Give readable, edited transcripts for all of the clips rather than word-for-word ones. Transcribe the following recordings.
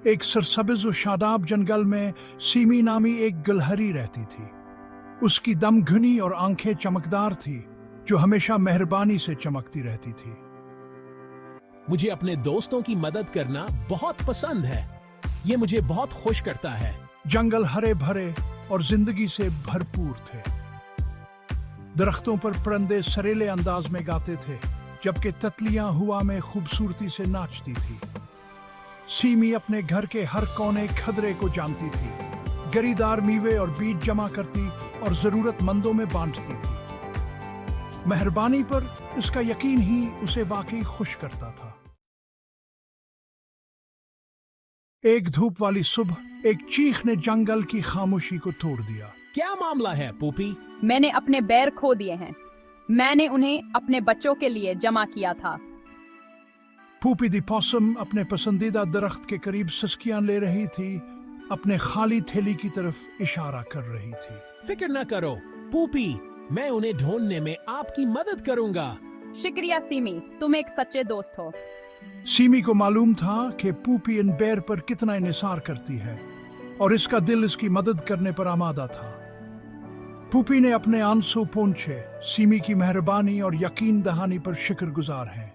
एक सरसब्ज और शादाब जंगल में सीमी नामी एक गिलहरी रहती थी। उसकी दम घनी और आंखें चमकदार थी, जो हमेशा मेहरबानी से चमकती रहती थी। मुझे अपने दोस्तों की मदद करना बहुत पसंद है। ये मुझे बहुत खुश करता है। जंगल हरे भरे और जिंदगी से भरपूर थे। दरख्तों पर परिंदे सरेले अंदाज में गाते थे, जबकि तितलियां हवा में खूबसूरती से नाचती थी। सीमी अपने घर के हर कोने खदरे को जानती थी, गरीदार मीवे और बीज जमा करती और जरूरतमंदों में बांटती थी। मेहरबानी पर इसका यकीन ही उसे वाकई खुश करता था। एक धूप वाली सुबह एक चीख ने जंगल की खामोशी को तोड़ दिया। क्या मामला है पूपी? मैंने अपने बैर खो दिए हैं। मैंने उन्हें अपने बच्चों के लिए जमा किया था। पूपी दी पॉसम अपने पसंदीदा दरख्त के करीब सिसकियां ले रही थी, अपने खाली थैली की तरफ इशारा कर रही थी। फिक्र न करो पूपी, मैं उन्हें ढूंढने में आपकी मदद करूंगा। शुक्रिया सीमी, तुम एक सच्चे दोस्त हो। सीमी को मालूम था कि पूपी इन बैर पर कितना इन्हिसार करती है और इसका दिल इसकी मदद करने पर आमादा था। पूपी ने अपने आंसू पोंछे, सीमी की मेहरबानी और यकीन दहानी पर शुक्रगुजार हैं।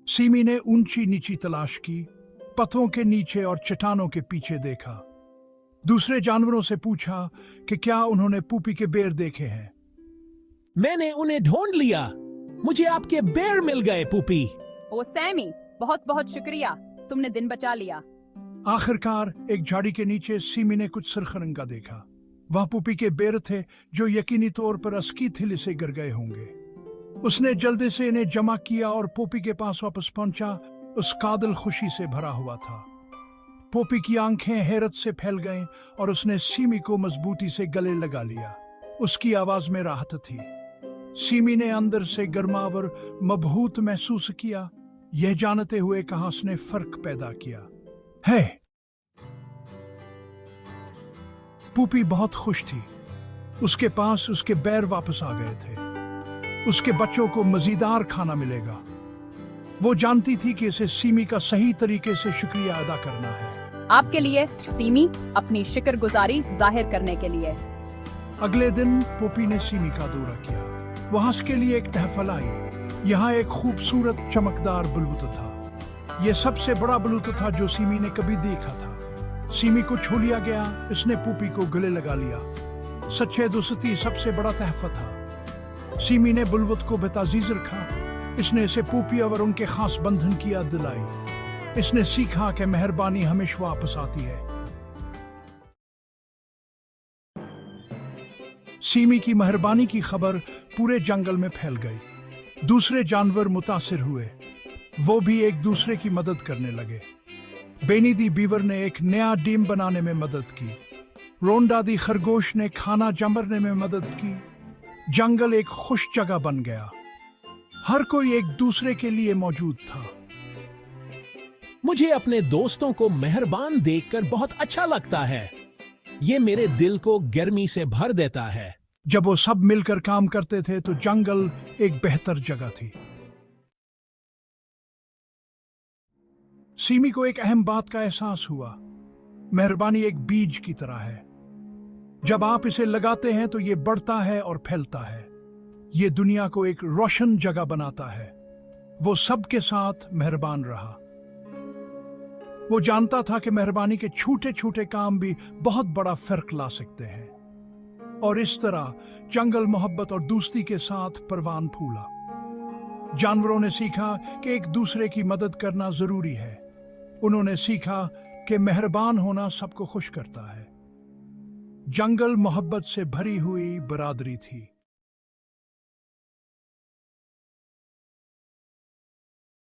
सीमी ने ऊंची नीची तलाश की, पत्थरों के नीचे और चट्टानों के पीछे देखा। दूसरे जानवरों से पूछा कि क्या उन्होंने पूपी के बेर देखे हैं। मैंने उन्हें ढूंढ लिया। मुझे आपके बेर मिल गए पूपी। ओ सैमी, बहुत बहुत शुक्रिया, तुमने दिन बचा लिया। आखिरकार एक झाड़ी के नीचे सीमी ने कुछ सरखरंगा देखा। वह पूपी के बेर थे, जो यकीनी तौर पर अस्की थिली से गिर गए होंगे। उसने जल्दी से इन्हें जमा किया और पोपी के पास वापस पहुंचा। उसका दिल खुशी से भरा हुआ था। पोपी की आंखें हैरत से फैल गईं और उसने सीमी को मजबूती से गले लगा लिया। उसकी आवाज में राहत थी। सीमी ने अंदर से गर्मावर मबहूत महसूस किया, यह जानते हुए कहा उसने फर्क पैदा किया है। पूपी बहुत खुश थी। उसके पास उसके बैर वापस आ गए थे। उसके बच्चों को मजीदार खाना मिलेगा। वो जानती थी कि इसे सीमी का सही तरीके से शुक्रिया अदा करना है। आपके लिए सीमी, अपनी शुक्रगुजारी जाहिर करने के लिए। अगले दिन पूपी ने सीमी का दौरा किया। वहां उसके लिए एक तहफल आई। यहाँ एक खूबसूरत चमकदार बलूत था। यह सबसे बड़ा बलूत था जो सीमी ने कभी देखा था। सीमी को छू लिया गया। इसने पूपी को गले लगा लिया। सच्चे दोस्ती सबसे बड़ा तहफा था। सीमी ने बुलवत को बेताजीज रखा। इसने इसे पूपी और उनके खास बंधन की याद दिलाई। इसने सीखा कि मेहरबानी हमेशा वापस आती है। सीमी की मेहरबानी की खबर पूरे जंगल में फैल गई। दूसरे जानवर मुतासिर हुए। वो भी एक दूसरे की मदद करने लगे। बेनी दी बीवर ने एक नया डीम बनाने में मदद की। रोंडा दी खरगोश ने खाना जमरने में मदद की। जंगल एक खुश जगह बन गया। हर कोई एक दूसरे के लिए मौजूद था। मुझे अपने दोस्तों को मेहरबान देखकर बहुत अच्छा लगता है। ये मेरे दिल को गर्मी से भर देता है। जब वो सब मिलकर काम करते थे तो जंगल एक बेहतर जगह थी। सीमी को एक अहम बात का एहसास हुआ। मेहरबानी एक बीज की तरह है। जब आप इसे लगाते हैं तो ये बढ़ता है और फैलता है। ये दुनिया को एक रोशन जगह बनाता है। वो सबके साथ मेहरबान रहा। वो जानता था कि मेहरबानी के छोटे छोटे काम भी बहुत बड़ा फर्क ला सकते हैं। और इस तरह जंगल मोहब्बत और दोस्ती के साथ परवान फूला। जानवरों ने सीखा कि एक दूसरे की मदद करना जरूरी है। उन्होंने सीखा कि मेहरबान होना सबको खुश करता है। जंगल मोहब्बत से भरी हुई बरादरी थी।